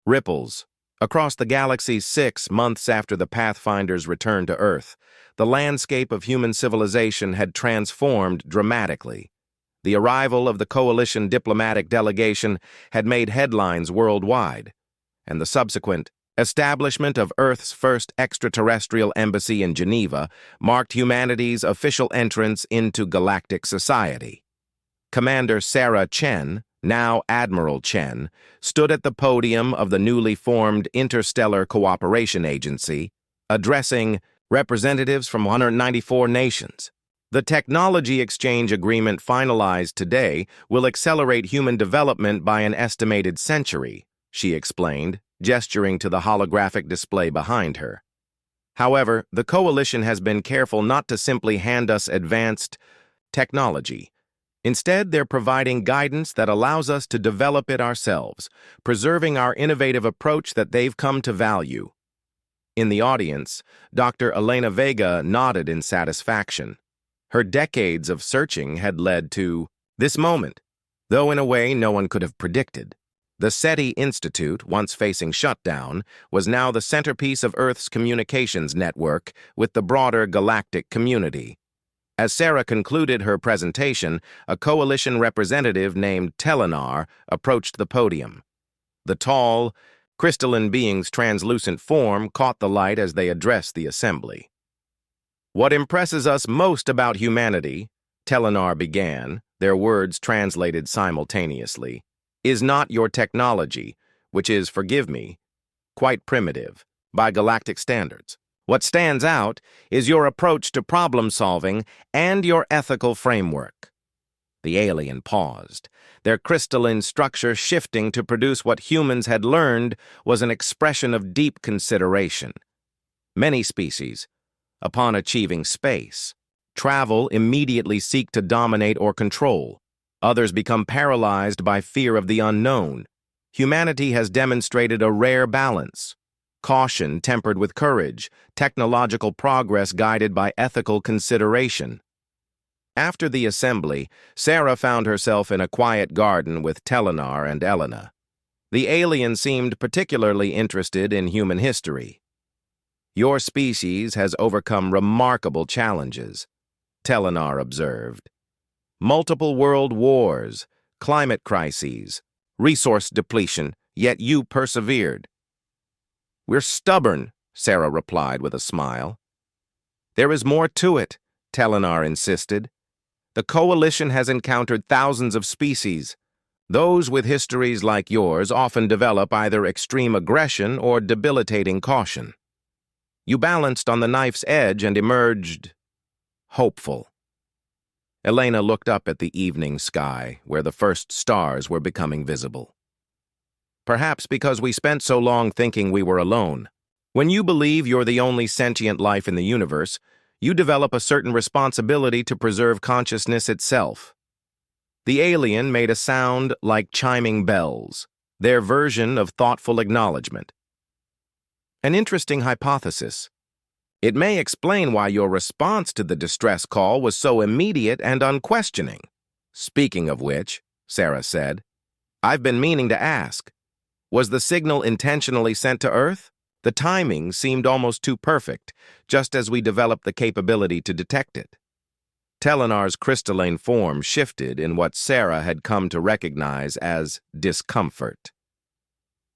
Ripples. Across the galaxy 6 months after the Pathfinder's return to Earth, the landscape of human civilization had transformed dramatically. The arrival of the Coalition diplomatic delegation had made headlines worldwide, and the subsequent establishment of Earth's first extraterrestrial embassy in Geneva marked humanity's official entrance into galactic society. Commander Sarah Chen, now Admiral Chen, stood at the podium of the newly formed Interstellar Cooperation Agency, addressing representatives from 194 nations. The technology exchange agreement finalized today will accelerate human development by an estimated century, she explained, gesturing to the holographic display behind her. However, the Coalition has been careful not to simply hand us advanced technology. Instead, they're providing guidance that allows us to develop it ourselves, preserving our innovative approach that they've come to value. In the audience, Dr. Elena Vega nodded in satisfaction. Her decades of searching had led to this moment, though in a way no one could have predicted. The SETI Institute, once facing shutdown, was now the centerpiece of Earth's communications network with the broader galactic community. As Sarah concluded her presentation, a Coalition representative named Telenar approached the podium. The tall, crystalline being's translucent form caught the light as they addressed the assembly. "What impresses us most about humanity," Telenar began, their words translated simultaneously, "is not your technology, which is, forgive me, quite primitive by galactic standards. What stands out is your approach to problem-solving and your ethical framework." The alien paused, their crystalline structure shifting to produce what humans had learned was an expression of deep consideration. Many species, upon achieving space, travel immediately seek to dominate or control. Others become paralyzed by fear of the unknown. Humanity has demonstrated a rare balance. Caution tempered with courage, technological progress guided by ethical consideration. After the assembly, Sarah found herself in a quiet garden with Telenar and Elena. The alien seemed particularly interested in human history. "Your species has overcome remarkable challenges," Telenar observed. "Multiple world wars, climate crises, resource depletion, yet you persevered." "We're stubborn," Sarah replied with a smile. "There is more to it," Telenar insisted. "The Coalition has encountered thousands of species. Those with histories like yours often develop either extreme aggression or debilitating caution. You balanced on the knife's edge and emerged hopeful." Elena looked up at the evening sky, where the first stars were becoming visible. "Perhaps because we spent so long thinking we were alone. When you believe you're the only sentient life in the universe, you develop a certain responsibility to preserve consciousness itself." The alien made a sound like chiming bells, their version of thoughtful acknowledgement. "An interesting hypothesis. It may explain why your response to the distress call was so immediate and unquestioning. Speaking of which," Sarah said, "I've been meaning to ask. Was the signal intentionally sent to Earth? The timing seemed almost too perfect, just as we developed the capability to detect it." Telenar's crystalline form shifted in what Sarah had come to recognize as discomfort.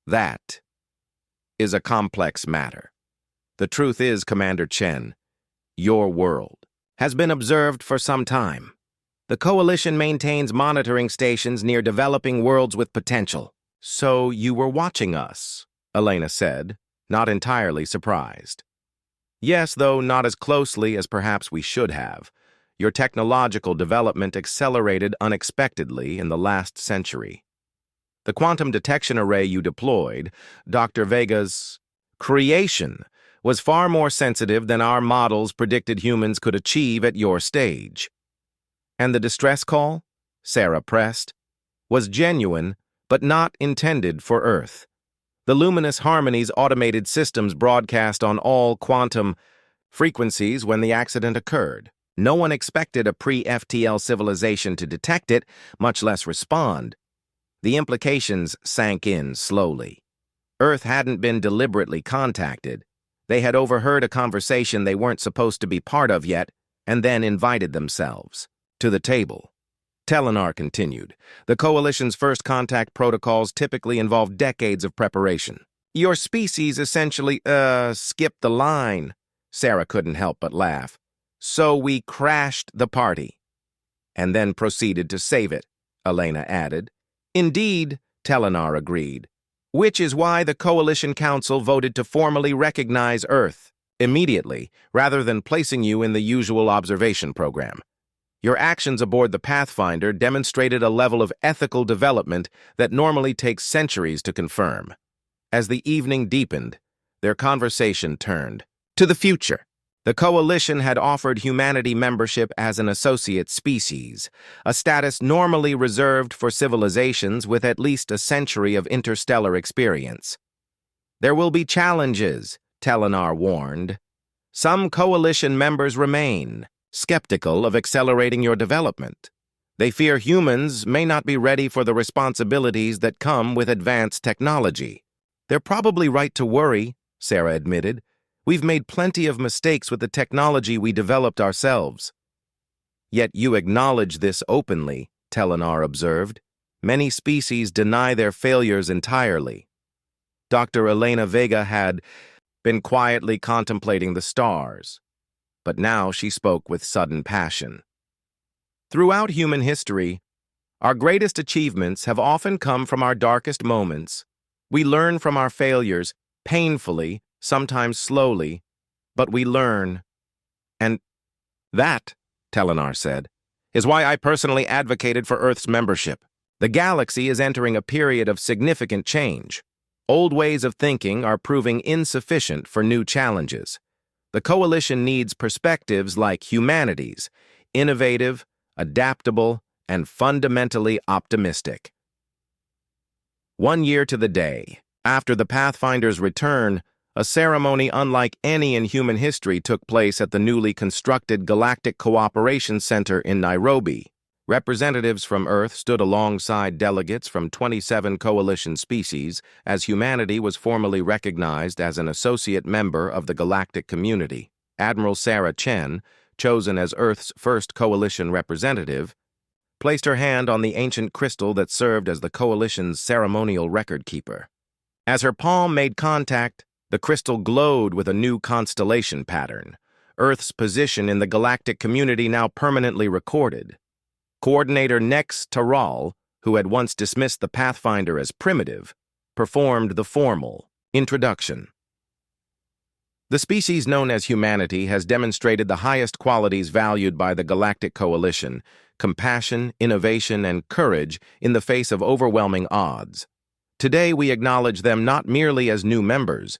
"That is a complex matter. The truth is, Commander Chen, your world has been observed for some time. The Coalition maintains monitoring stations near developing worlds with potential." "So you were watching us," Elena said, not entirely surprised. "Yes, though not as closely as perhaps we should have. Your technological development accelerated unexpectedly in the last century. The quantum detection array you deployed, Dr. Vega's creation, was far more sensitive than our models predicted humans could achieve at your stage." "And the distress call," Sarah pressed, "was genuine, but not intended for Earth. The Luminous Harmony's automated systems broadcast on all quantum frequencies when the accident occurred. No one expected a pre-FTL civilization to detect it, much less respond." The implications sank in slowly. Earth hadn't been deliberately contacted. They had overheard a conversation they weren't supposed to be part of yet, and then invited themselves to the table. Telenar continued. The Coalition's first contact protocols typically involve decades of preparation. Your species essentially, skipped the line. Sarah couldn't help but laugh. So we crashed the party. And then proceeded to save it, Elena added. Indeed, Telenar agreed. Which is why the Coalition Council voted to formally recognize Earth immediately, rather than placing you in the usual observation program. Your actions aboard the Pathfinder demonstrated a level of ethical development that normally takes centuries to confirm. As the evening deepened, their conversation turned to the future. The Coalition had offered humanity membership as an associate species, a status normally reserved for civilizations with at least a century of interstellar experience. There will be challenges, Telenar warned. Some Coalition members remain skeptical of accelerating your development. They fear humans may not be ready for the responsibilities that come with advanced technology. They're probably right to worry, Sarah admitted. We've made plenty of mistakes with the technology we developed ourselves. Yet you acknowledge this openly, Telenar observed. Many species deny their failures entirely. Dr. Elena Vega had been quietly contemplating the stars, but now she spoke with sudden passion. Throughout human history, our greatest achievements have often come from our darkest moments. We learn from our failures, painfully, sometimes slowly, but we learn. And that, Telenar said, is why I personally advocated for Earth's membership. The galaxy is entering a period of significant change. Old ways of thinking are proving insufficient for new challenges. The Coalition needs perspectives like humanity's, innovative, adaptable, and fundamentally optimistic. 1 year to the day, after the Pathfinder's return, a ceremony unlike any in human history took place at the newly constructed Galactic Cooperation Center in Nairobi. Representatives from Earth stood alongside delegates from 27 Coalition species as humanity was formally recognized as an associate member of the galactic community. Admiral Sarah Chen, chosen as Earth's first Coalition representative, placed her hand on the ancient crystal that served as the Coalition's ceremonial record keeper. As her palm made contact, the crystal glowed with a new constellation pattern, Earth's position in the galactic community now permanently recorded. Coordinator Nex Taral, who had once dismissed the Pathfinder as primitive, performed the formal introduction. The species known as humanity has demonstrated the highest qualities valued by the Galactic Coalition: compassion, innovation, and courage in the face of overwhelming odds. Today we acknowledge them not merely as new members,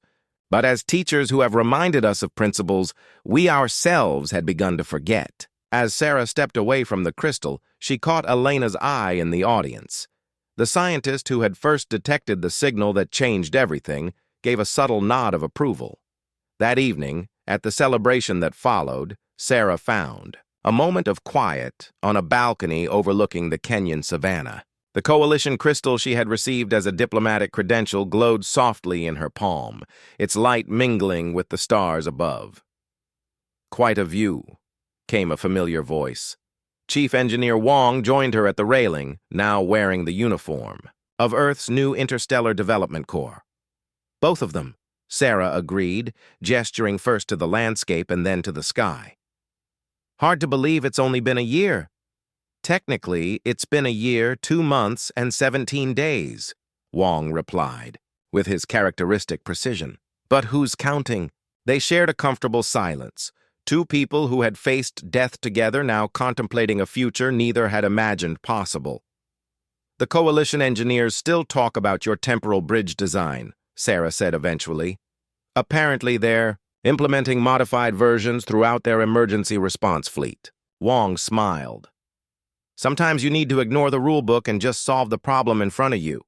but as teachers who have reminded us of principles we ourselves had begun to forget. As Sarah stepped away from the crystal, she caught Elena's eye in the audience. The scientist who had first detected the signal that changed everything gave a subtle nod of approval. That evening, at the celebration that followed, Sarah found a moment of quiet on a balcony overlooking the Kenyan savannah. The Coalition crystal she had received as a diplomatic credential glowed softly in her palm, its light mingling with the stars above. "Quite a view," came a familiar voice. Chief Engineer Wong joined her at the railing, now wearing the uniform of Earth's new Interstellar Development Corps. "Both of them," Sarah agreed, gesturing first to the landscape and then to the sky. "Hard to believe it's only been a year." "Technically, it's been a year, 2 months, and 17 days, Wong replied, with his characteristic precision. "But who's counting?" They shared a comfortable silence. Two people who had faced death together, now contemplating a future neither had imagined possible. "The Coalition engineers still talk about your temporal bridge design," Sarah said eventually. "Apparently they're implementing modified versions throughout their emergency response fleet." Wong smiled. "Sometimes you need to ignore the rulebook and just solve the problem in front of you."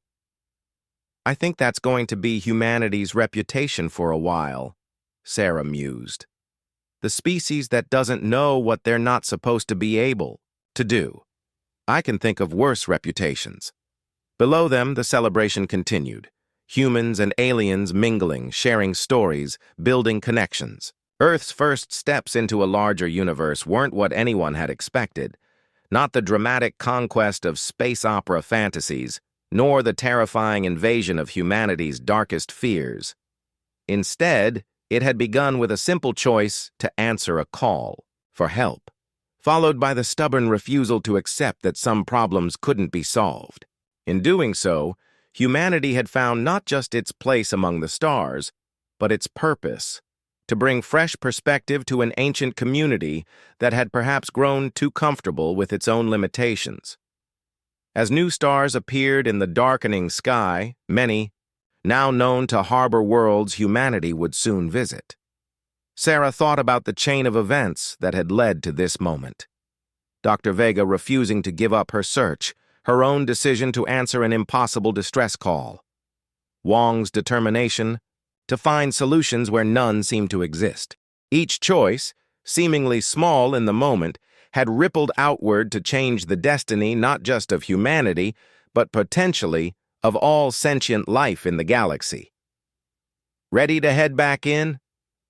"I think that's going to be humanity's reputation for a while," Sarah mused. "The species that doesn't know what they're not supposed to be able to do. I can think of worse reputations." Below them, the celebration continued. humans and aliens mingling, sharing stories, building connections. Earth's first steps into a larger universe weren't what anyone had expected, not the dramatic conquest of space opera fantasies, nor the terrifying invasion of humanity's darkest fears. Instead, it had begun with a simple choice to answer a call for help, followed by the stubborn refusal to accept that some problems couldn't be solved. In doing so, humanity had found not just its place among the stars, but its purpose, to bring fresh perspective to an ancient community that had perhaps grown too comfortable with its own limitations. As new stars appeared in the darkening sky, many, now known to harbor worlds humanity would soon visit, Sarah thought about the chain of events that had led to this moment. Dr. Vega refusing to give up her search, her own decision to answer an impossible distress call, Wong's determination to find solutions where none seemed to exist. Each choice, seemingly small in the moment, had rippled outward to change the destiny not just of humanity, but potentially of all sentient life in the galaxy. "Ready to head back in?"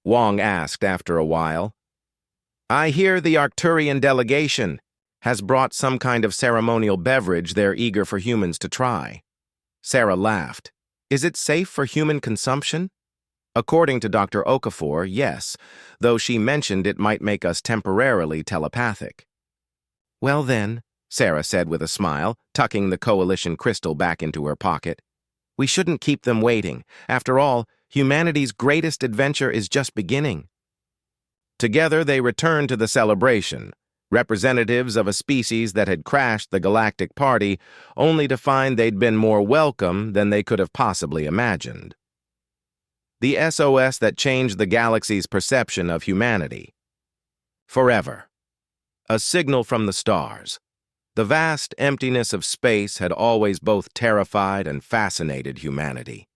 Wong asked after a while. "I hear the Arcturian delegation has brought some kind of ceremonial beverage they're eager for humans to try." Sarah laughed. "Is it safe for human consumption?" According to Dr. Okafor, yes, though she mentioned it might make us temporarily telepathic. "Well then," Sarah said with a smile, tucking the coalition crystal back into her pocket, "we shouldn't keep them waiting. After all, humanity's greatest adventure is just beginning." Together they returned to the celebration, representatives of a species that had crashed the galactic party, only to find they'd been more welcome than they could have possibly imagined. The SOS that changed the galaxy's perception of humanity. Forever. A signal from the stars. The vast emptiness of space had always both terrified and fascinated humanity.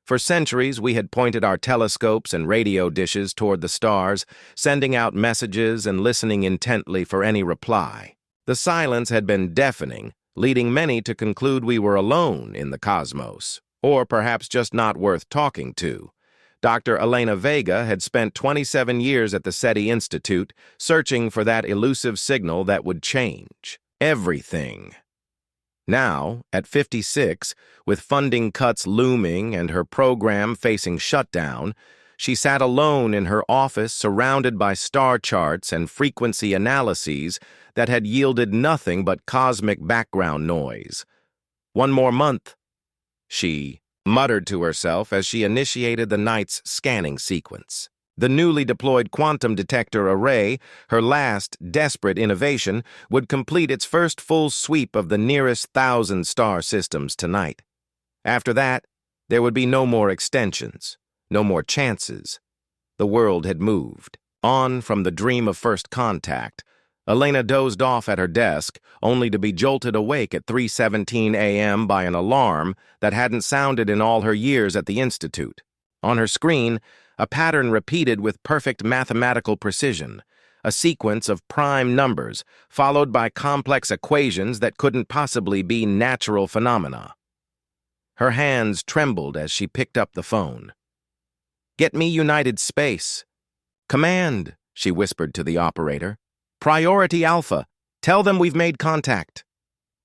For centuries, we had pointed our telescopes and radio dishes toward the stars, sending out messages and listening intently for any reply. The silence had been deafening, leading many to conclude we were alone in the cosmos, or perhaps just not worth talking to. Dr. Elena Vega had spent 27 years at the SETI Institute, searching for that elusive signal that would change everything. Now, at 56, with funding cuts looming and her program facing shutdown, she sat alone in her office surrounded by star charts and frequency analyses that had yielded nothing but cosmic background noise. "One more month," she muttered to herself as she initiated the night's scanning sequence. The newly deployed quantum detector array, her last desperate innovation, would complete its first full sweep of the nearest 1,000 star systems tonight. After that, there would be no more extensions, no more chances. The world had moved on from the dream of first contact. Elena dozed off at her desk, only to be jolted awake at 3:17 a.m. by an alarm that hadn't sounded in all her years at the Institute. On her screen, a pattern repeated with perfect mathematical precision, a sequence of prime numbers, followed by complex equations that couldn't possibly be natural phenomena. Her hands trembled as she picked up the phone. "Get me United Space." "Command," she whispered to the operator. "Priority Alpha. Tell them we've made contact."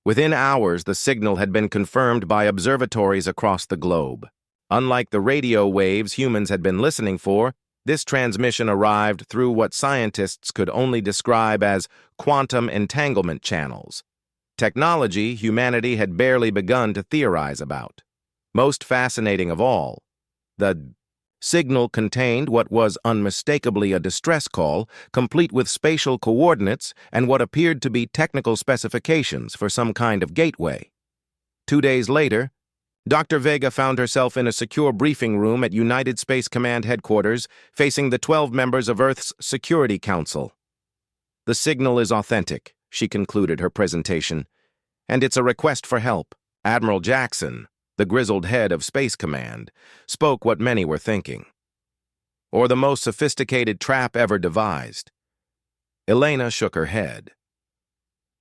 Within hours, the signal had been confirmed by observatories across the globe. Unlike the radio waves humans had been listening for, this transmission arrived through what scientists could only describe as quantum entanglement channels. Technology humanity had barely begun to theorize about. Most fascinating of all, the signal contained what was unmistakably a distress call, complete with spatial coordinates and what appeared to be technical specifications for some kind of gateway. 2 days later, Dr. Vega found herself in a secure briefing room at United Space Command headquarters, facing the 12 members of Earth's Security Council. "The signal is authentic," she concluded her presentation, "and it's a request for help." Admiral Jackson, the grizzled head of Space Command, spoke what many were thinking. "Or the most sophisticated trap ever devised." Elena shook her head.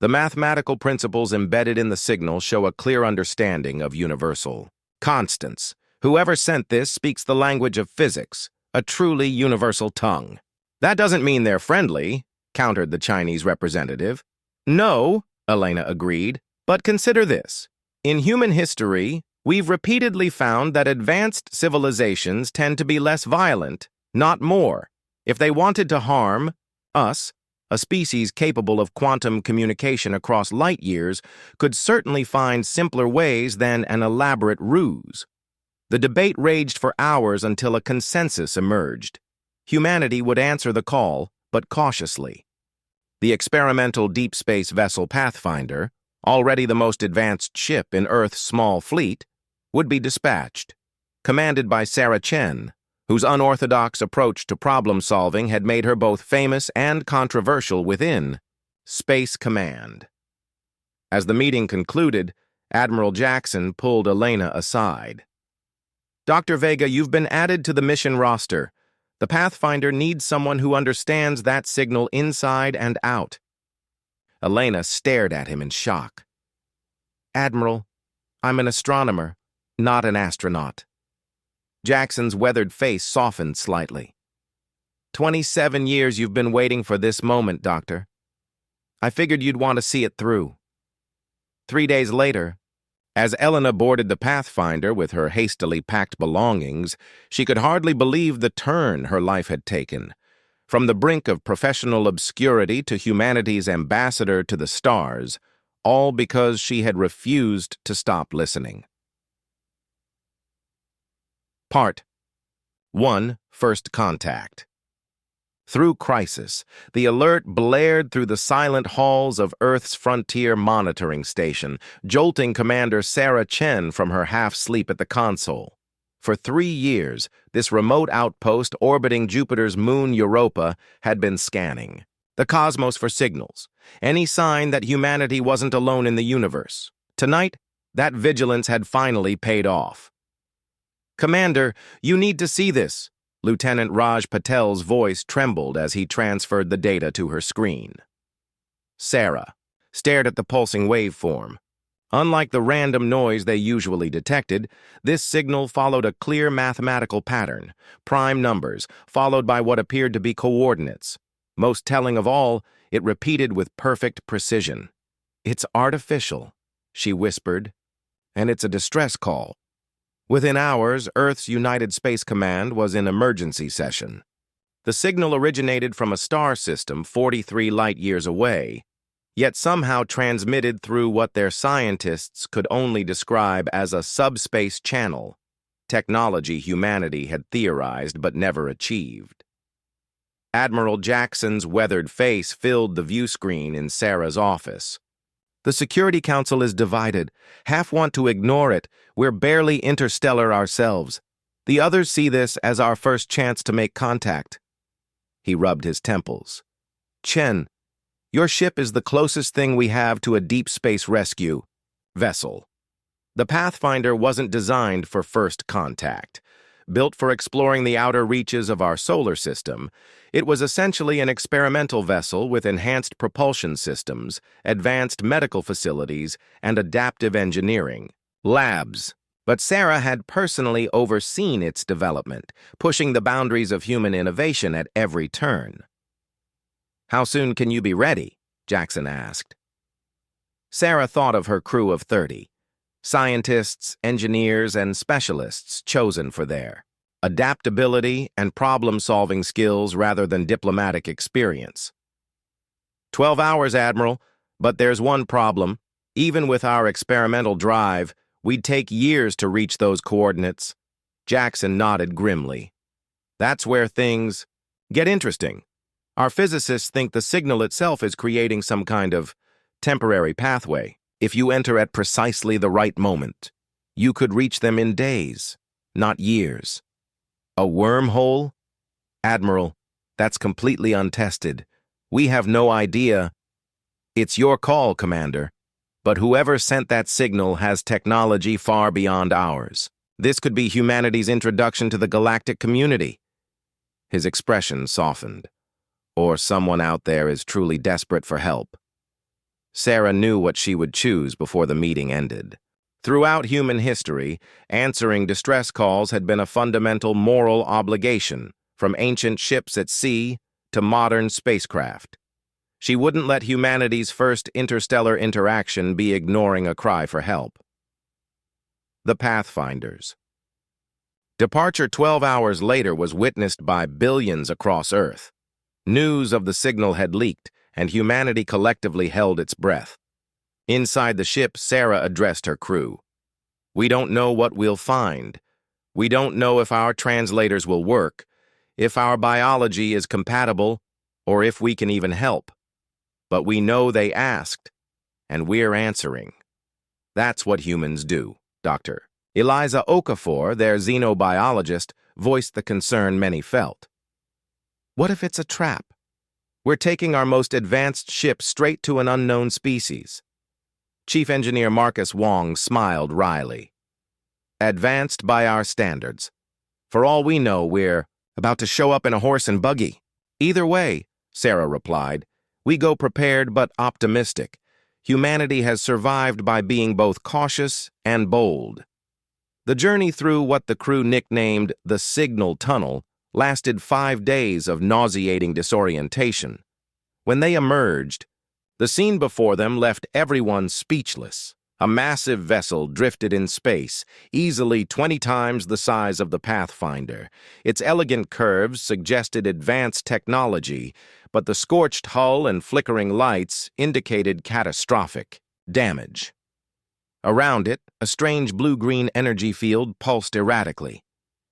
The mathematical principles embedded in the signal show a clear understanding of universal constants, Whoever sent this speaks the language of physics, a truly universal tongue. That doesn't mean they're friendly, countered the Chinese representative. No, Elena agreed, but consider this. In human history, we've repeatedly found that advanced civilizations tend to be less violent, not more. If they wanted to harm us, a species capable of quantum communication across light years could certainly find simpler ways than an elaborate ruse. The debate raged for hours until a consensus emerged. Humanity would answer the call, but cautiously. The experimental deep space vessel Pathfinder, already the most advanced ship in Earth's small fleet, would be dispatched, commanded by Sarah Chen, whose unorthodox approach to problem-solving had made her both famous and controversial within Space Command. As the meeting concluded, Admiral Jackson pulled Elena aside. Dr. Vega, you've been added to the mission roster. The Pathfinder needs someone who understands that signal inside and out. Elena stared at him in shock. Admiral, I'm an astronomer, not an astronaut. Jackson's weathered face softened slightly. 27 years you've been waiting for this moment, Doctor. I figured you'd want to see it through. 3 days later, as Elena boarded the Pathfinder with her hastily packed belongings, she could hardly believe the turn her life had taken. From the brink of professional obscurity to humanity's ambassador to the stars, all because she had refused to stop listening. Part 1. First Contact. Through crisis, the alert blared through the silent halls of Earth's frontier monitoring station, jolting Commander Sarah Chen from her half-sleep at the console. For 3 years, this remote outpost orbiting Jupiter's moon Europa had been scanning the cosmos for signals, any sign that humanity wasn't alone in the universe. Tonight, that vigilance had finally paid off. Commander, you need to see this. Lieutenant Raj Patel's voice trembled as he transferred the data to her screen. Sarah stared at the pulsing waveform. Unlike the random noise they usually detected, this signal followed a clear mathematical pattern, prime numbers, followed by what appeared to be coordinates. Most telling of all, it repeated with perfect precision. It's artificial, she whispered, and it's a distress call. Within hours, Earth's United Space Command was in emergency session. The signal originated from a star system 43 light-years away, yet somehow transmitted through what their scientists could only describe as a subspace channel, technology humanity had theorized but never achieved. Admiral Jackson's weathered face filled the view screen in Sarah's office. The Security Council is divided. Half want to ignore it. We're barely interstellar ourselves. The others see this as our first chance to make contact. He rubbed his temples. Chen, your ship is the closest thing we have to a deep space rescue vessel. The Pathfinder wasn't designed for first contact. Built for exploring the outer reaches of our solar system, it was essentially an experimental vessel with enhanced propulsion systems, advanced medical facilities, and adaptive engineering labs. But Sarah had personally overseen its development, pushing the boundaries of human innovation at every turn. How soon can you be ready? Jackson asked. Sarah thought of her crew of 30. Scientists, engineers, and specialists chosen for their adaptability and problem-solving skills rather than diplomatic experience. 12 hours, Admiral, but there's one problem. Even with our experimental drive, we'd take years to reach those coordinates. Jackson nodded grimly. That's where things get interesting. Our physicists think the signal itself is creating some kind of temporary pathway. If you enter at precisely the right moment, you could reach them in days, not years. A wormhole? Admiral, that's completely untested. We have no idea. It's your call, Commander. But whoever sent that signal has technology far beyond ours. This could be humanity's introduction to the galactic community. His expression softened. Or someone out there is truly desperate for help. Sarah knew what she would choose before the meeting ended. Throughout human history, answering distress calls had been a fundamental moral obligation, from ancient ships at sea to modern spacecraft. She wouldn't let humanity's first interstellar interaction be ignoring a cry for help. The Pathfinders. Departure 12 hours later was witnessed by billions across Earth. News of the signal had leaked, and humanity collectively held its breath. Inside the ship, Sarah addressed her crew. "We don't know what we'll find. We don't know if our translators will work, if our biology is compatible, or if we can even help. But we know they asked, and we're answering." That's what humans do, Dr. Eliza Okafor, their xenobiologist, voiced the concern many felt. "What if it's a trap? We're taking our most advanced ship straight to an unknown species." Chief Engineer Marcus Wong smiled wryly. "Advanced by our standards. For all we know, we're about to show up in a horse and buggy." "Either way," Sarah replied, "we go prepared but optimistic. Humanity has survived by being both cautious and bold." The journey through what the crew nicknamed the Signal Tunnel lasted 5 days of nauseating disorientation. When they emerged, the scene before them left everyone speechless. A massive vessel drifted in space, easily 20 times the size of the Pathfinder. Its elegant curves suggested advanced technology, but the scorched hull and flickering lights indicated catastrophic damage. Around it, a strange blue-green energy field pulsed erratically.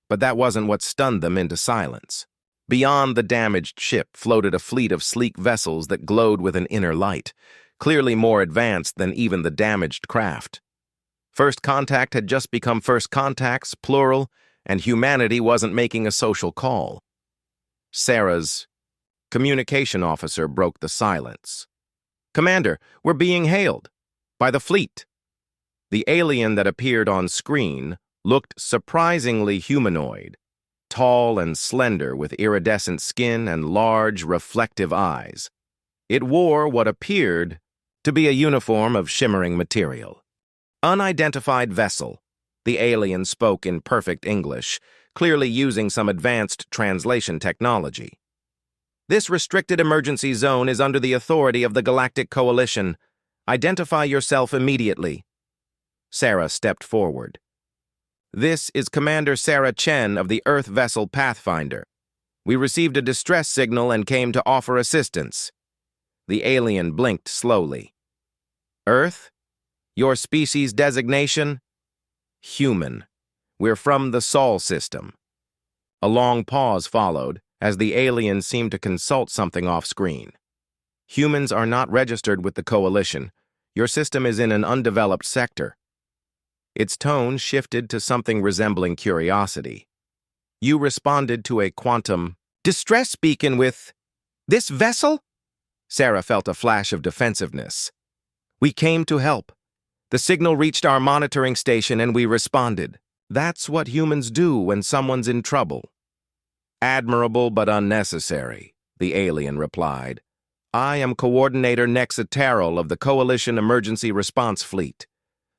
But that wasn't what stunned them into silence. Beyond the damaged ship floated a fleet of sleek vessels that glowed with an inner light, clearly more advanced than even the damaged craft. First Contact had just become First Contacts, plural, and humanity wasn't making a social call. Sarah's communication officer broke the silence. "Commander, we're being hailed by the fleet." The alien that appeared on screen looked surprisingly humanoid, tall and slender with iridescent skin and large, reflective eyes. It wore what appeared to be a uniform of shimmering material. "Unidentified vessel," the alien spoke in perfect English, clearly using some advanced translation technology. "This restricted emergency zone is under the authority of the Galactic Coalition. Identify yourself immediately." Sarah stepped forward. "This is Commander Sarah Chen of the Earth vessel Pathfinder. We received a distress signal and came to offer assistance." The alien blinked slowly. "Earth? Your species designation?" "Human. We're from the Sol system." A long pause followed, as the alien seemed to consult something off-screen. "Humans are not registered with the Coalition. Your system is in an undeveloped sector." Its tone shifted to something resembling curiosity. "You responded to a quantum distress beacon with this vessel?" Sarah felt a flash of defensiveness. "We came to help. The signal reached our monitoring station and we responded. That's what humans do when someone's in trouble." "Admirable but unnecessary," the alien replied. "I am Coordinator Nexitaral of the Coalition Emergency Response Fleet.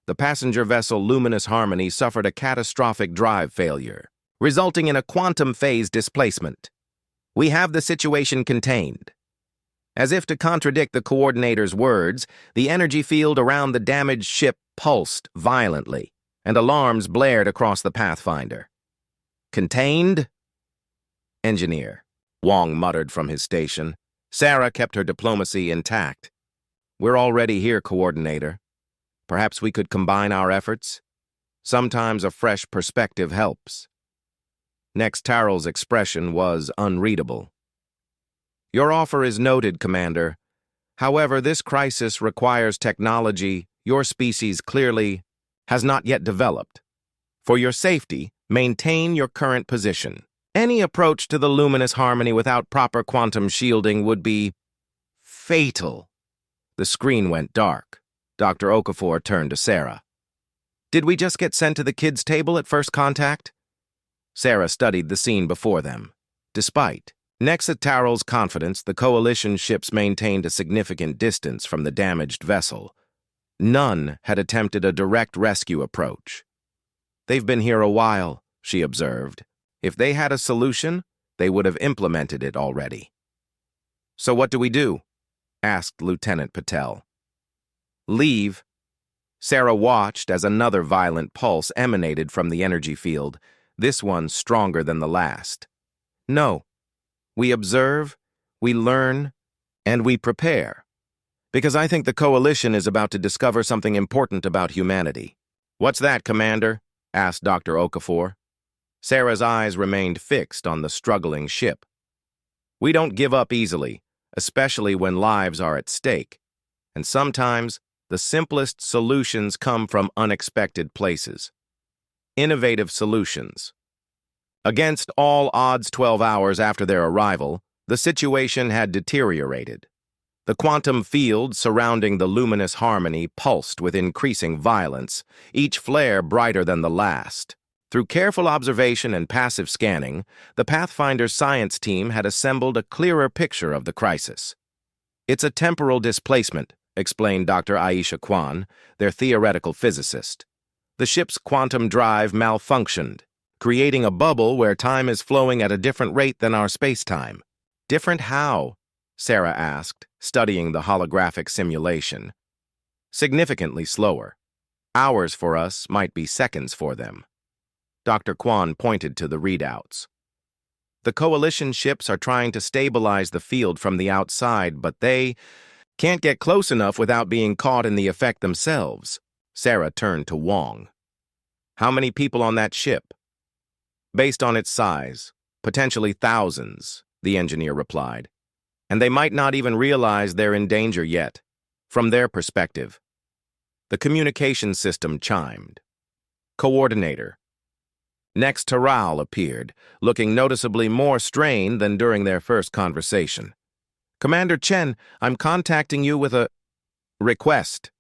The passenger vessel Luminous Harmony suffered a catastrophic drive failure, resulting in a quantum phase displacement. We have the situation contained." As if to contradict the coordinator's words, the energy field around the damaged ship pulsed violently, and alarms blared across the Pathfinder. "Contained?" "Engineer," Wong muttered from his station. Sarah kept her diplomacy intact. "We're already here, Coordinator. Perhaps we could combine our efforts? Sometimes a fresh perspective helps." Nextaral's expression was unreadable. "Your offer is noted, Commander. However, this crisis requires technology your species clearly has not yet developed. For your safety, maintain your current position. Any approach to the Luminous Harmony without proper quantum shielding would be fatal." The screen went dark. Dr. Okafor turned to Sarah. "Did we just get sent to the kids' table at First Contact?" Sarah studied the scene before them. Despite Nexitaral's confidence, the Coalition ships maintained a significant distance from the damaged vessel. None had attempted a direct rescue approach. "They've been here a while," she observed. "If they had a solution, they would have implemented it already." "So what do we do?" asked Lieutenant Patel. "Leave." Sarah watched as another violent pulse emanated from the energy field, this one stronger than the last. "No. We observe, we learn, and we prepare. Because I think the Coalition is about to discover something important about humanity." "What's that, Commander?" asked Dr. Okafor. Sarah's eyes remained fixed on the struggling ship. "We don't give up easily, especially when lives are at stake. And sometimes, the simplest solutions come from unexpected places. Innovative solutions." Against all odds 12 hours after their arrival, the situation had deteriorated. The quantum field surrounding the luminous harmony pulsed with increasing violence, each flare brighter than the last. Through careful observation and passive scanning, the Pathfinder's science team had assembled a clearer picture of the crisis. "It's a temporal displacement," explained Dr. Aisha Kwan, their theoretical physicist. "The ship's quantum drive malfunctioned, creating a bubble where time is flowing at a different rate than our space-time." "Different how?" Sarah asked, studying the holographic simulation. "Significantly slower. Hours for us might be seconds for them." Dr. Kwan pointed to the readouts. "The Coalition ships are trying to stabilize the field from the outside, but they can't get close enough without being caught in the effect themselves." Sarah turned to Wong. "How many people on that ship?" "Based on its size, potentially thousands," the engineer replied. "And they might not even realize they're in danger yet. From their perspective." The communication system chimed. "Coordinator." Next, Taral appeared, looking noticeably more strained than during their first conversation. "Commander Chen, I'm contacting you with a request."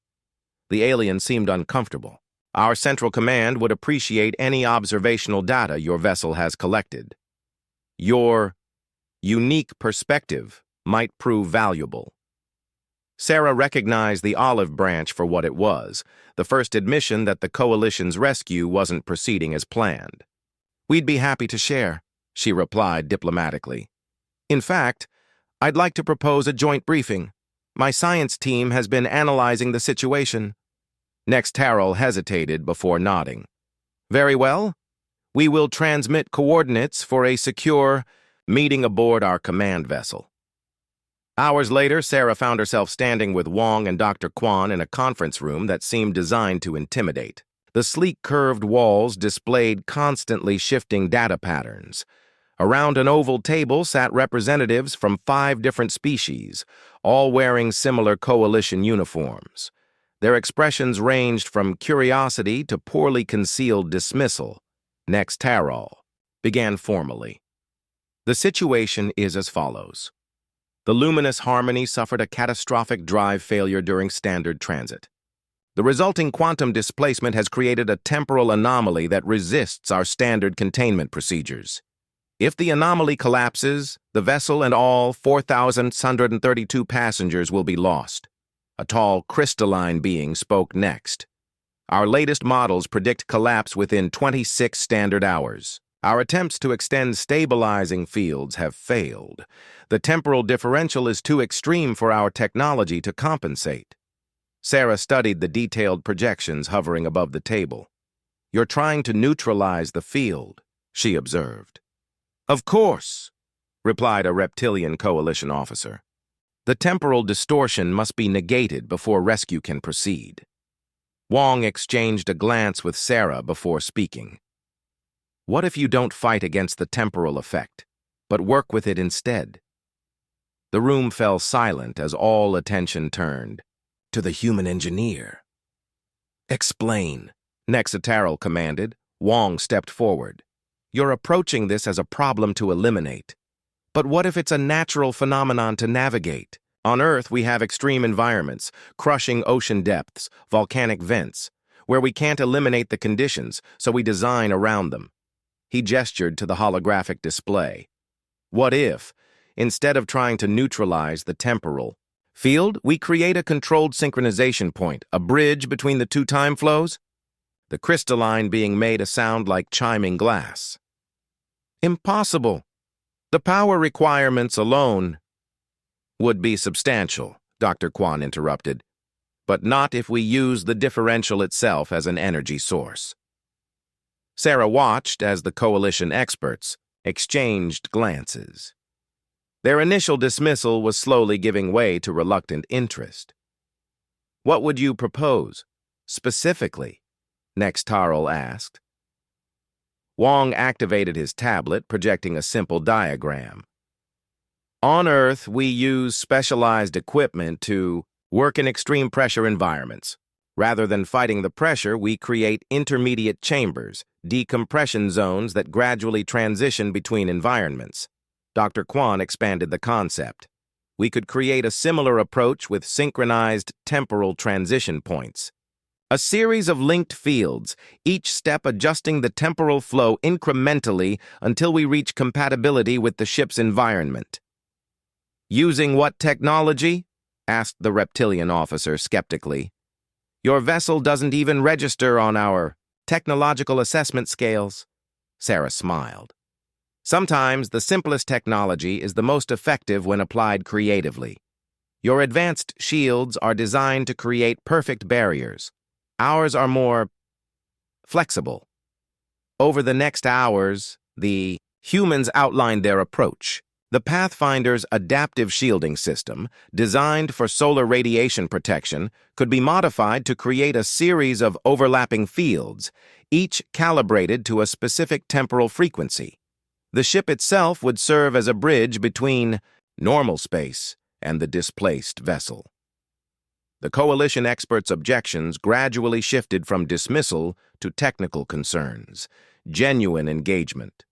The alien seemed uncomfortable. "Our central command would appreciate any observational data your vessel has collected. Your unique perspective might prove valuable." Sarah recognized the olive branch for what it was, the first admission that the Coalition's rescue wasn't proceeding as planned. "We'd be happy to share," she replied diplomatically. "In fact, I'd like to propose a joint briefing. My science team has been analyzing the situation." Next, Taral hesitated before nodding. "Very well. We will transmit coordinates for a secure meeting aboard our command vessel." Hours later, Sarah found herself standing with Wong and Dr. Kwan in a conference room that seemed designed to intimidate. The sleek curved walls displayed constantly shifting data patterns. Around an oval table sat representatives from 5 different species, all wearing similar Coalition uniforms. Their expressions ranged from curiosity to poorly concealed dismissal. Next, Taral began formally. "The situation is as follows. The luminous harmony suffered a catastrophic drive failure during standard transit. The resulting quantum displacement has created a temporal anomaly that resists our standard containment procedures. If the anomaly collapses, the vessel and all 4,132 passengers will be lost." A tall, crystalline being spoke next. "Our latest models predict collapse within 26 standard hours. Our attempts to extend stabilizing fields have failed. The temporal differential is too extreme for our technology to compensate." Sarah studied the detailed projections hovering above the table. "You're trying to neutralize the field," she observed. "Of course," replied a reptilian Coalition officer. "The temporal distortion must be negated before rescue can proceed." Wong exchanged a glance with Sarah before speaking. "What if you don't fight against the temporal effect, but work with it instead?" The room fell silent as all attention turned to the human engineer. "Explain," Nexitaral commanded. Wong stepped forward. "You're approaching this as a problem to eliminate. But what if it's a natural phenomenon to navigate? On Earth, we have extreme environments, crushing ocean depths, volcanic vents, where we can't eliminate the conditions, so we design around them." He gestured to the holographic display. "What if, instead of trying to neutralize the temporal, Field, we create a controlled synchronization point, a bridge between the two time flows, the crystalline being made a sound like chiming glass. Impossible. The power requirements alone would be substantial, Dr. Kwan interrupted, but not if we use the differential itself as an energy source. Sarah watched as the coalition experts exchanged glances. Their initial dismissal was slowly giving way to reluctant interest. What would you propose, specifically? Nextarl asked. Wong activated his tablet, projecting a simple diagram. On Earth, we use specialized equipment to work in extreme pressure environments. Rather than fighting the pressure, we create intermediate chambers, decompression zones that gradually transition between environments. Dr. Kwan expanded the concept. We could create a similar approach with synchronized temporal transition points. A series of linked fields, each step adjusting the temporal flow incrementally until we reach compatibility with the ship's environment. Using what technology? Asked the reptilian officer skeptically. Your vessel doesn't even register on our technological assessment scales. Sarah smiled. Sometimes the simplest technology is the most effective when applied creatively. Your advanced shields are designed to create perfect barriers. Ours are more flexible. Over the next hours, the humans outlined their approach. The Pathfinder's adaptive shielding system, designed for solar radiation protection, could be modified to create a series of overlapping fields, each calibrated to a specific temporal frequency. The ship itself would serve as a bridge between normal space and the displaced vessel. The coalition experts' objections gradually shifted from dismissal to technical concerns, genuine engagement.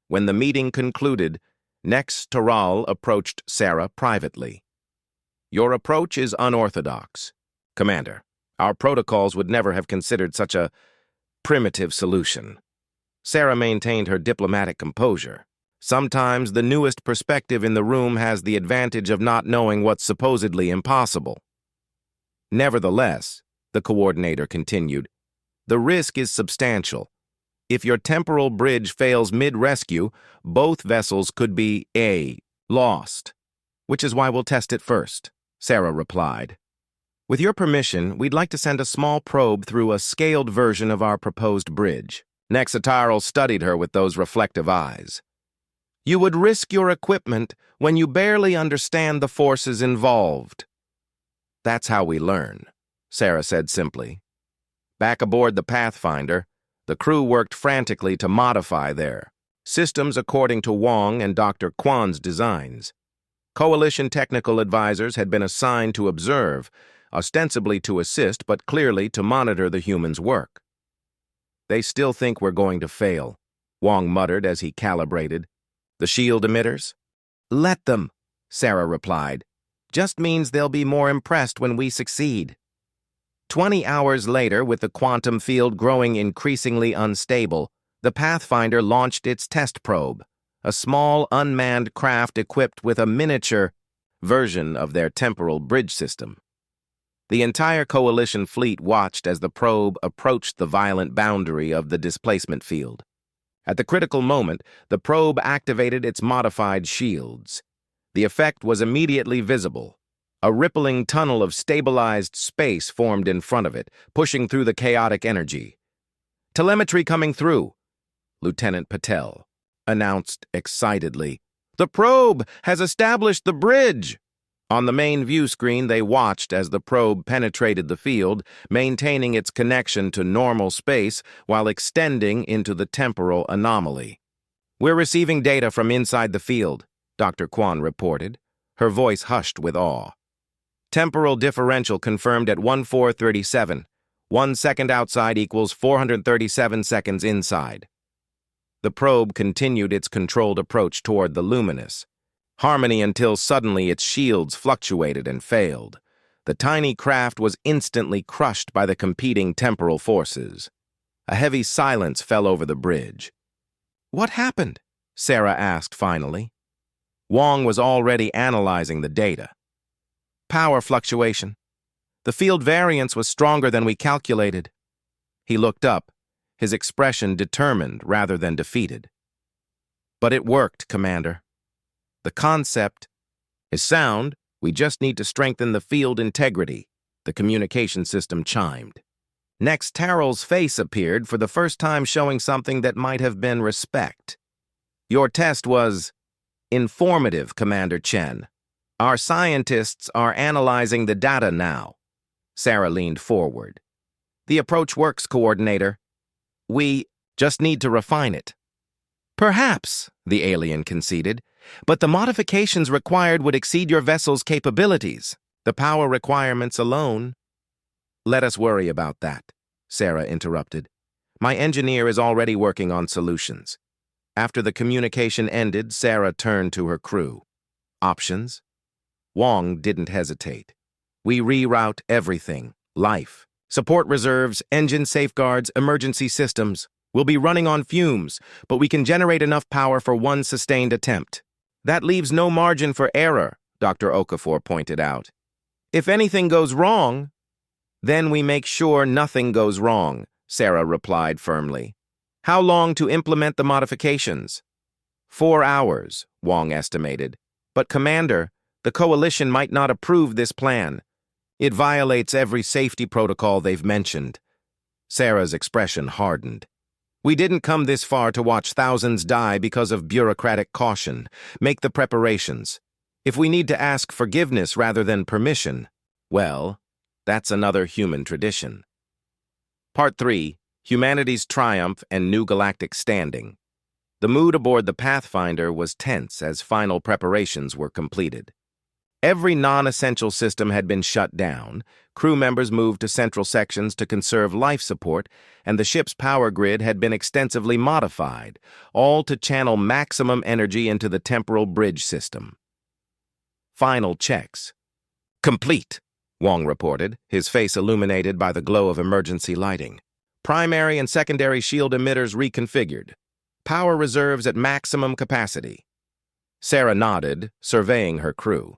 When the meeting concluded, Nextarl approached Sarah privately. Your approach is unorthodox. Commander, our protocols would never have considered such a primitive solution. Sarah maintained her diplomatic composure. Sometimes the newest perspective in the room has the advantage of not knowing what's supposedly impossible. Nevertheless, the coordinator continued, the risk is substantial. If your temporal bridge fails mid-rescue, both vessels could be lost, which is why we'll test it first, Sarah replied. With your permission, we'd like to send a small probe through a scaled version of our proposed bridge. Nextarl studied her with those reflective eyes. You would risk your equipment when you barely understand the forces involved. That's how we learn, Sarah said simply. Back aboard the Pathfinder, the crew worked frantically to modify their systems according to Wong and Dr. Kwan's designs. Coalition technical advisors had been assigned to observe, ostensibly to assist, but clearly to monitor the humans' work. They still think we're going to fail, Wong muttered as he calibrated. The shield emitters? Let them, Sarah replied. Just means they'll be more impressed when we succeed. 20 hours later, with the quantum field growing increasingly unstable, the Pathfinder launched its test probe, a small unmanned craft equipped with a miniature version of their temporal bridge system. The entire coalition fleet watched as the probe approached the violent boundary of the displacement field. At the critical moment, the probe activated its modified shields. The effect was immediately visible. A rippling tunnel of stabilized space formed in front of it, pushing through the chaotic energy. Telemetry coming through, Lieutenant Patel announced excitedly. The probe has established the bridge. On the main view screen, they watched as the probe penetrated the field, maintaining its connection to normal space while extending into the temporal anomaly. We're receiving data from inside the field, Dr. Kwan reported, her voice hushed with awe. Temporal differential confirmed at 1437. 1 second outside equals 437 seconds inside. The probe continued its controlled approach toward the luminous harmony until suddenly its shields fluctuated and failed. The tiny craft was instantly crushed by the competing temporal forces. A heavy silence fell over the bridge. What happened? Sarah asked finally. Wong was already analyzing the data. Power fluctuation. The field variance was stronger than we calculated. He looked up, his expression determined rather than defeated. But it worked, Commander. The concept is sound. We just need to strengthen the field integrity, the communication system chimed. Next, Tarrell's face appeared for the first time, showing something that might have been respect. Your test was informative, Commander Chen. Our scientists are analyzing the data now. Sarah leaned forward. The approach works, Coordinator. We just need to refine it. Perhaps, the alien conceded, but the modifications required would exceed your vessel's capabilities. The power requirements alone. Let us worry about that, Sarah interrupted. My engineer is already working on solutions. After the communication ended, Sarah turned to her crew. Options? Wong didn't hesitate. We reroute everything. Life, support reserves, engine safeguards, emergency systems. We'll be running on fumes, but we can generate enough power for one sustained attempt. That leaves no margin for error, Dr. Okafor pointed out. If anything goes wrong, then we make sure nothing goes wrong, Sarah replied firmly. How long to implement the modifications? 4 hours, Wong estimated. But Commander, the Coalition might not approve this plan. It violates every safety protocol they've mentioned. Sarah's expression hardened. We didn't come this far to watch thousands die because of bureaucratic caution. Make the preparations. If we need to ask forgiveness rather than permission, well, that's another human tradition. Part 3. Humanity's Triumph and New Galactic Standing. The mood aboard the Pathfinder was tense as final preparations were completed. Every non-essential system had been shut down, crew members moved to central sections to conserve life support, and the ship's power grid had been extensively modified, all to channel maximum energy into the temporal bridge system. Final checks. Complete, Wong reported, his face illuminated by the glow of emergency lighting. Primary and secondary shield emitters reconfigured. Power reserves at maximum capacity. Sarah nodded, surveying her crew.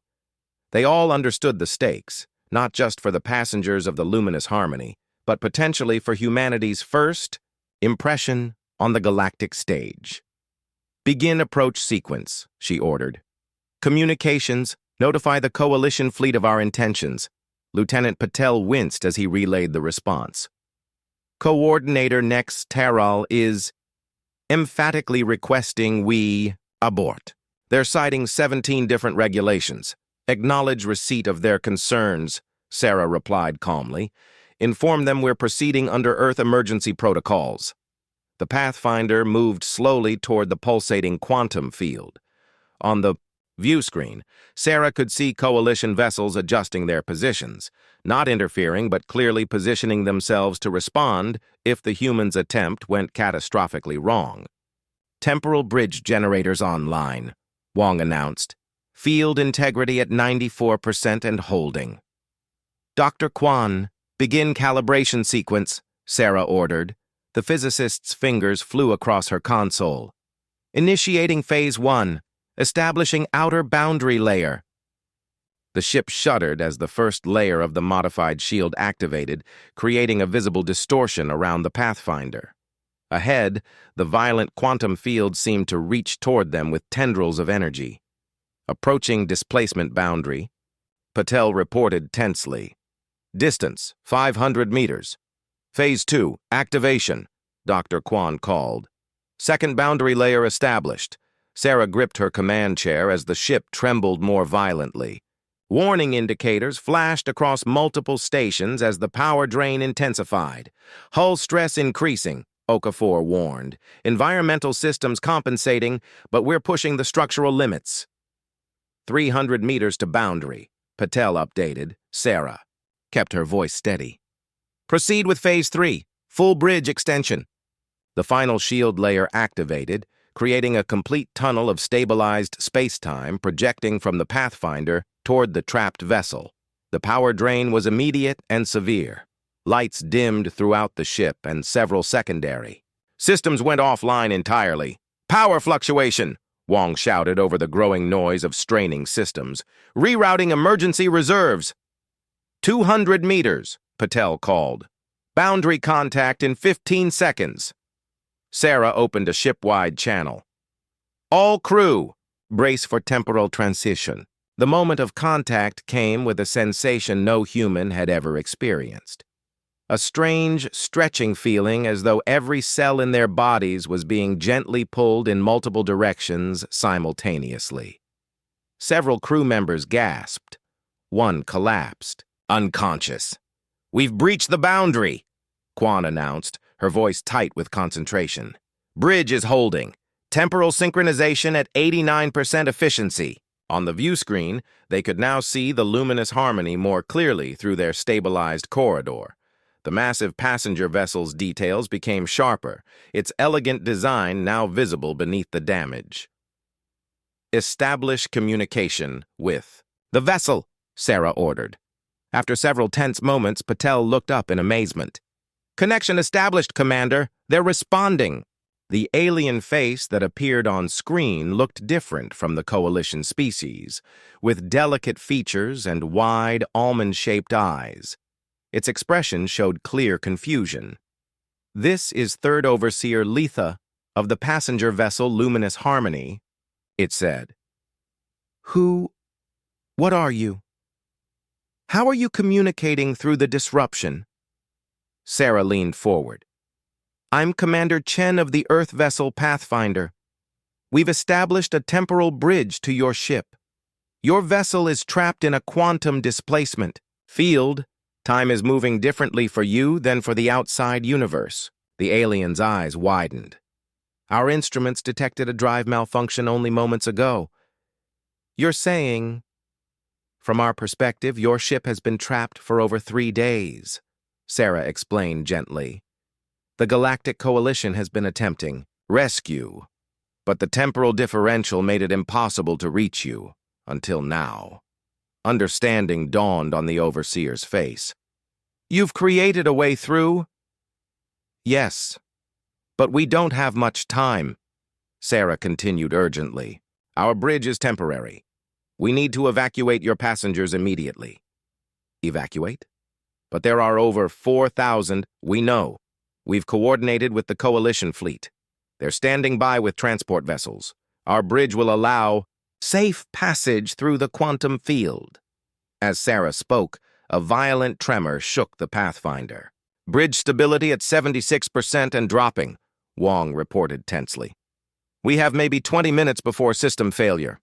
They all understood the stakes, not just for the passengers of the Luminous Harmony, but potentially for humanity's first impression on the galactic stage. Begin approach sequence, she ordered. Communications, notify the Coalition fleet of our intentions. Lieutenant Patel winced as he relayed the response. Coordinator Nex Tarrell is emphatically requesting we abort. They're citing 17 different regulations. Acknowledge receipt of their concerns, Sarah replied calmly. Inform them we're proceeding under Earth emergency protocols. The Pathfinder moved slowly toward the pulsating quantum field. On the view screen, Sarah could see Coalition vessels adjusting their positions, not interfering but clearly positioning themselves to respond if the humans' attempt went catastrophically wrong. Temporal bridge generators online, Wong announced. Field integrity at 94% and holding. Dr. Kwan, begin calibration sequence, Sarah ordered. The physicist's fingers flew across her console. Initiating Phase 1, establishing outer boundary layer. The ship shuddered as the first layer of the modified shield activated, creating a visible distortion around the Pathfinder. Ahead, the violent quantum field seemed to reach toward them with tendrils of energy. Approaching displacement boundary, Patel reported tensely. Distance, 500 meters. Phase 2, activation, Dr. Kwan called. Second boundary layer established. Sarah gripped her command chair as the ship trembled more violently. Warning indicators flashed across multiple stations as the power drain intensified. Hull stress increasing, Okafor warned. Environmental systems compensating, but we're pushing the structural limits. 300 meters to boundary, Patel updated. Sarah kept her voice steady. Proceed with Phase 3, full bridge extension. The final shield layer activated, creating a complete tunnel of stabilized space-time projecting from the Pathfinder toward the trapped vessel. The power drain was immediate and severe. Lights dimmed throughout the ship and several secondary. Systems went offline entirely. Power fluctuation, Wong shouted over the growing noise of straining systems. "Rerouting emergency reserves." 200 meters, Patel called. "Boundary contact in 15 seconds. Sarah opened a ship-wide channel. "All crew, brace for temporal transition." The moment of contact came with a sensation no human had ever experienced. A strange, stretching feeling as though every cell in their bodies was being gently pulled in multiple directions simultaneously. Several crew members gasped. One collapsed, unconscious. "We've breached the boundary," Quan announced, her voice tight with concentration. "Bridge is holding. Temporal synchronization at 89% efficiency." On the view screen, they could now see the luminous harmony more clearly through their stabilized corridor. The massive passenger vessel's details became sharper, its elegant design now visible beneath the damage. "Establish communication with the vessel," Sarah ordered. After several tense moments, Patel looked up in amazement. "Connection established, Commander. They're responding." The alien face that appeared on screen looked different from the Coalition species, with delicate features and wide, almond-shaped eyes. Its expression showed clear confusion. "This is Third Overseer Letha of the passenger vessel Luminous Harmony," it said. What are you? How are you communicating through the disruption?" Sarah leaned forward. "I'm Commander Chen of the Earth vessel Pathfinder. We've established a temporal bridge to your ship. Your vessel is trapped in a quantum displacement field. Time is moving differently for you than for the outside universe." The alien's eyes widened. "Our instruments detected a drive malfunction only moments ago. You're saying, from our perspective, your ship has been trapped for over 3 days," Sarah explained gently. "The Galactic Coalition has been attempting rescue, but the temporal differential made it impossible to reach you, until now." Understanding dawned on the Overseer's face. "You've created a way through?" "Yes, but we don't have much time," Sarah continued urgently. "Our bridge is temporary. We need to evacuate your passengers immediately." "Evacuate? But there are over 4,000. We know. We've coordinated with the Coalition fleet. They're standing by with transport vessels. Our bridge will allow safe passage through the quantum field." As Sarah spoke, a violent tremor shook the Pathfinder. "Bridge stability at 76% and dropping," Wong reported tensely. "We have maybe 20 minutes before system failure."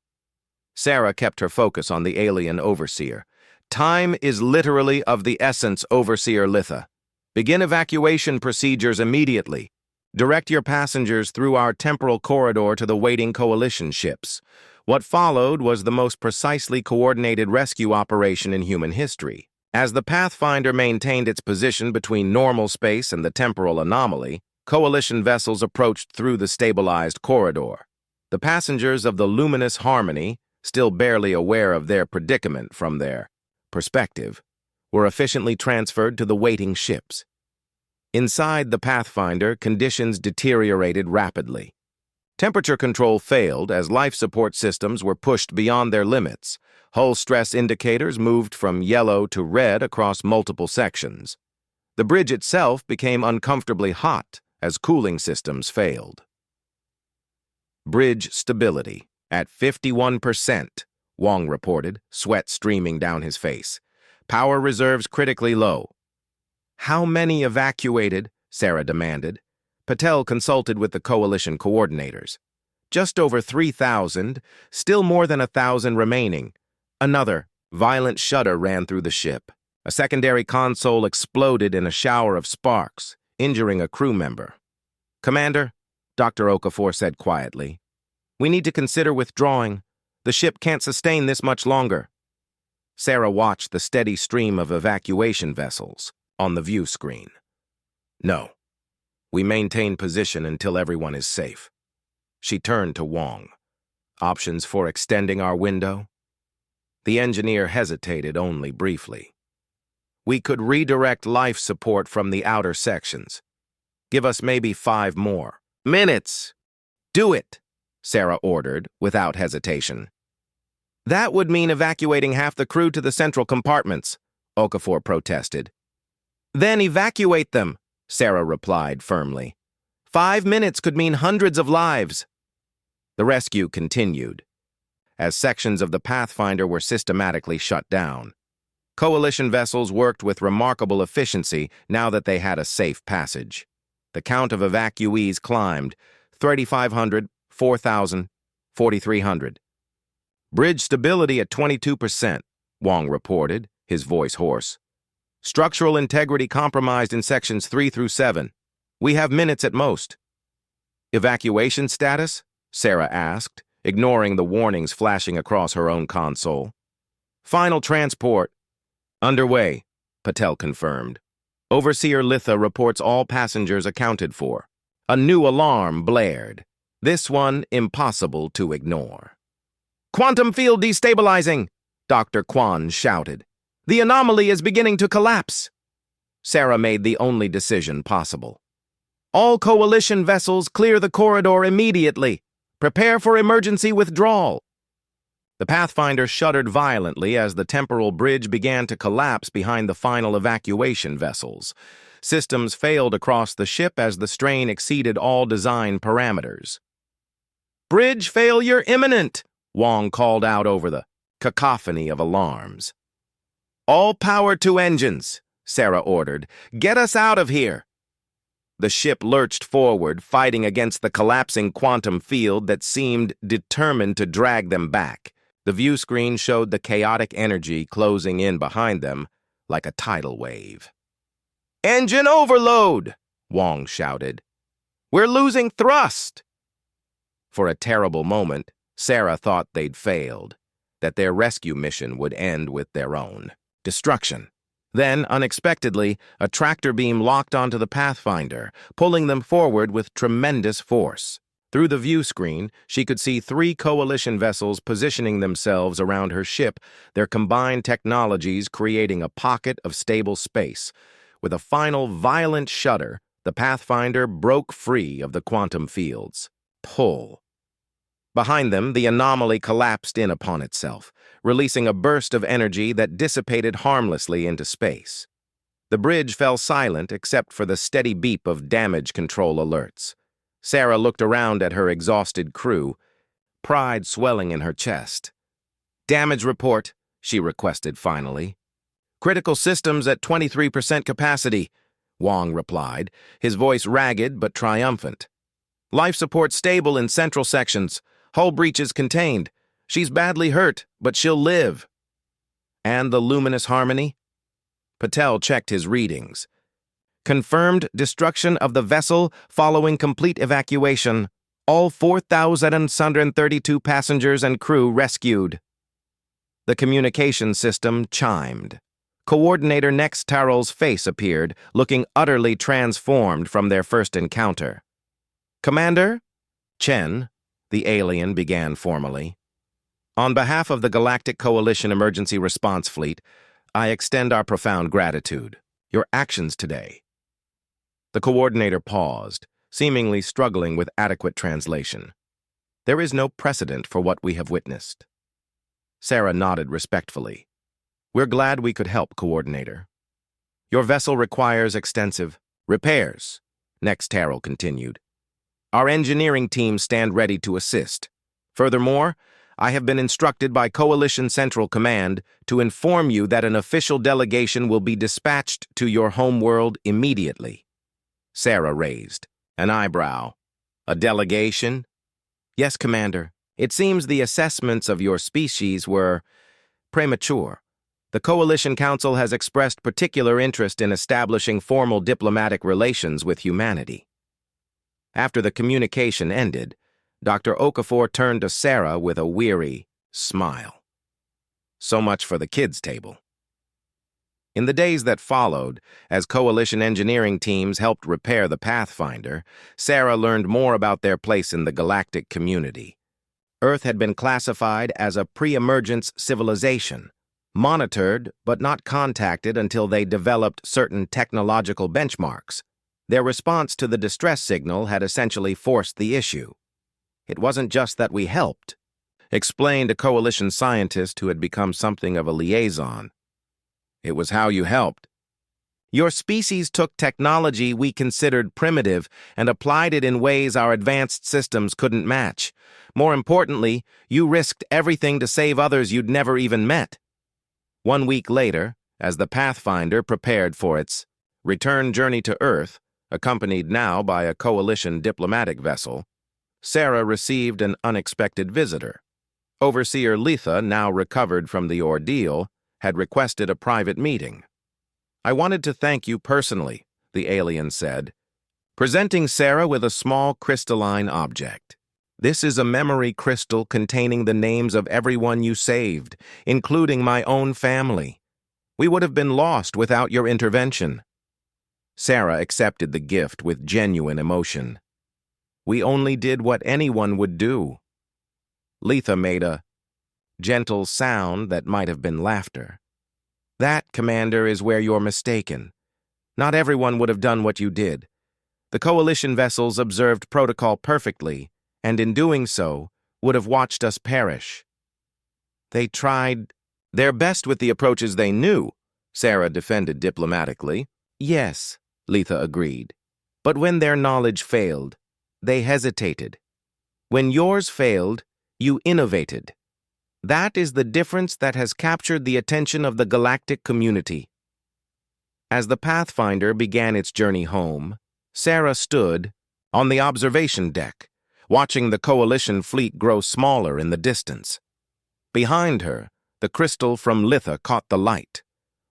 Sarah kept her focus on the alien Overseer. "Time is literally of the essence, Overseer Letha. Begin evacuation procedures immediately. Direct your passengers through our temporal corridor to the waiting Coalition ships." What followed was the most precisely coordinated rescue operation in human history. As the Pathfinder maintained its position between normal space and the temporal anomaly, Coalition vessels approached through the stabilized corridor. The passengers of the Luminous Harmony, still barely aware of their predicament from their perspective, were efficiently transferred to the waiting ships. Inside the Pathfinder, conditions deteriorated rapidly. Temperature control failed as life support systems were pushed beyond their limits. Hull stress indicators moved from yellow to red across multiple sections. The bridge itself became uncomfortably hot as cooling systems failed. "Bridge stability at 51%, Wong reported, sweat streaming down his face. "Power reserves critically low." "How many evacuated?" Sarah demanded. Patel consulted with the Coalition coordinators. "Just over 3,000, still more than 1,000 remaining." Another violent shudder ran through the ship. A secondary console exploded in a shower of sparks, injuring a crew member. "Commander," Dr. Okafor said quietly, "we need to consider withdrawing. The ship can't sustain this much longer." Sarah watched the steady stream of evacuation vessels on the view screen. "No. We maintain position until everyone is safe." She turned to Wong. "Options for extending our window?" The engineer hesitated only briefly. "We could redirect life support from the outer sections. Give us maybe 5 more minutes." "Do it," Sarah ordered, without hesitation. That would mean evacuating half the crew to the central compartments, Okafor protested. Then evacuate them, Sarah replied firmly. 5 minutes could mean hundreds of lives. The rescue continued, as sections of the Pathfinder were systematically shut down. Coalition vessels worked with remarkable efficiency now that they had a safe passage. The count of evacuees climbed, 3,500, 4,000, 4,300. Bridge stability at 22%, Wong reported, his voice hoarse. Structural integrity compromised in sections 3 through 7. We have minutes at most. Evacuation status? Sarah asked, ignoring the warnings flashing across her own console. Final transport. Underway, Patel confirmed. Overseer Litha reports all passengers accounted for. A new alarm blared. This one impossible to ignore. Quantum field destabilizing, Dr. Kwan shouted. The anomaly is beginning to collapse. Sarah made the only decision possible. All coalition vessels clear the corridor immediately. Prepare for emergency withdrawal. The Pathfinder shuddered violently as the temporal bridge began to collapse behind the final evacuation vessels. Systems failed across the ship as the strain exceeded all design parameters. Bridge failure imminent, Wong called out over the cacophony of alarms. All power to engines, Sarah ordered. Get us out of here. The ship lurched forward, fighting against the collapsing quantum field that seemed determined to drag them back. The view screen showed the chaotic energy closing in behind them like a tidal wave. Engine overload, Wong shouted. We're losing thrust. For a terrible moment, Sarah thought they'd failed, that their rescue mission would end with their own destruction. Then, unexpectedly, a tractor beam locked onto the Pathfinder, pulling them forward with tremendous force. Through the view screen, she could see 3 coalition vessels positioning themselves around her ship, their combined technologies creating a pocket of stable space. With a final violent shudder, the Pathfinder broke free of the quantum fields. Pull. Behind them, the anomaly collapsed in upon itself, releasing a burst of energy that dissipated harmlessly into space. The bridge fell silent except for the steady beep of damage control alerts. Sarah looked around at her exhausted crew, pride swelling in her chest. Damage report, she requested finally. Critical systems at 23% capacity, Wong replied, his voice ragged but triumphant. Life support stable in central sections. Hull breaches contained. She's badly hurt, but she'll live. And the luminous harmony? Patel checked his readings. Confirmed destruction of the vessel following complete evacuation. All 4,732 passengers and crew rescued. The communication system chimed. Coordinator Nex Tarol's face appeared, looking utterly transformed from their first encounter. Commander? Chen, the alien began formally. On behalf of the Galactic Coalition Emergency Response Fleet, I extend our profound gratitude. Your actions today. The coordinator paused, seemingly struggling with adequate translation. There is no precedent for what we have witnessed. Sarah nodded respectfully. We're glad we could help, Coordinator. Your vessel requires extensive repairs, Nex Tarol continued. Our engineering teams stand ready to assist. Furthermore, I have been instructed by Coalition Central Command to inform you that an official delegation will be dispatched to your homeworld immediately. Sarah raised an eyebrow. A delegation? Yes, Commander. It seems the assessments of your species were premature. The Coalition Council has expressed particular interest in establishing formal diplomatic relations with humanity. After the communication ended, Dr. Okafor turned to Sarah with a weary smile. So much for the kids' table. In the days that followed, as Coalition engineering teams helped repair the Pathfinder, Sarah learned more about their place in the galactic community. Earth had been classified as a pre-emergence civilization, monitored but not contacted until they developed certain technological benchmarks. Their response to the distress signal had essentially forced the issue. It wasn't just that we helped, explained a coalition scientist who had become something of a liaison. It was how you helped. Your species took technology we considered primitive and applied it in ways our advanced systems couldn't match. More importantly, you risked everything to save others you'd never even met. 1 week later, as the Pathfinder prepared for its return journey to Earth, accompanied now by a coalition diplomatic vessel, Sarah received an unexpected visitor. Overseer Letha, now recovered from the ordeal, had requested a private meeting. "I wanted to thank you personally," the alien said, presenting Sarah with a small crystalline object. "This is a memory crystal containing the names of everyone you saved, including my own family. We would have been lost without your intervention." Sarah accepted the gift with genuine emotion. "We only did what anyone would do." Letha made a gentle sound that might have been laughter. "That, Commander, is where you're mistaken. Not everyone would have done what you did. The coalition vessels observed protocol perfectly, and in doing so, would have watched us perish. They tried their best with the approaches they knew," Sarah defended diplomatically. "Yes," Letha agreed. "But when their knowledge failed, they hesitated. When yours failed, you innovated. That is the difference that has captured the attention of the galactic community." As the Pathfinder began its journey home, Sarah stood on the observation deck, watching the coalition fleet grow smaller in the distance. Behind her, the crystal from Letha caught the light,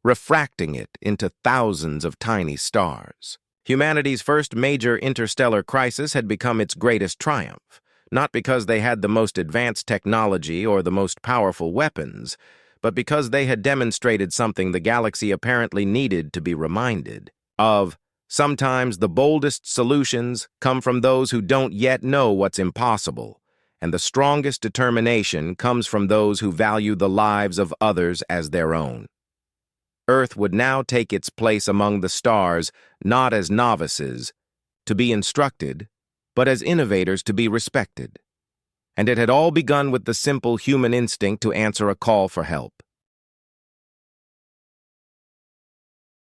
refracting it into thousands of tiny stars. Humanity's first major interstellar crisis had become its greatest triumph, not because they had the most advanced technology or the most powerful weapons, but because they had demonstrated something the galaxy apparently needed to be reminded of. Sometimes the boldest solutions come from those who don't yet know what's impossible, and the strongest determination comes from those who value the lives of others as their own. Earth would now take its place among the stars, not as novices, to be instructed, but as innovators to be respected. And it had all begun with the simple human instinct to answer a call for help.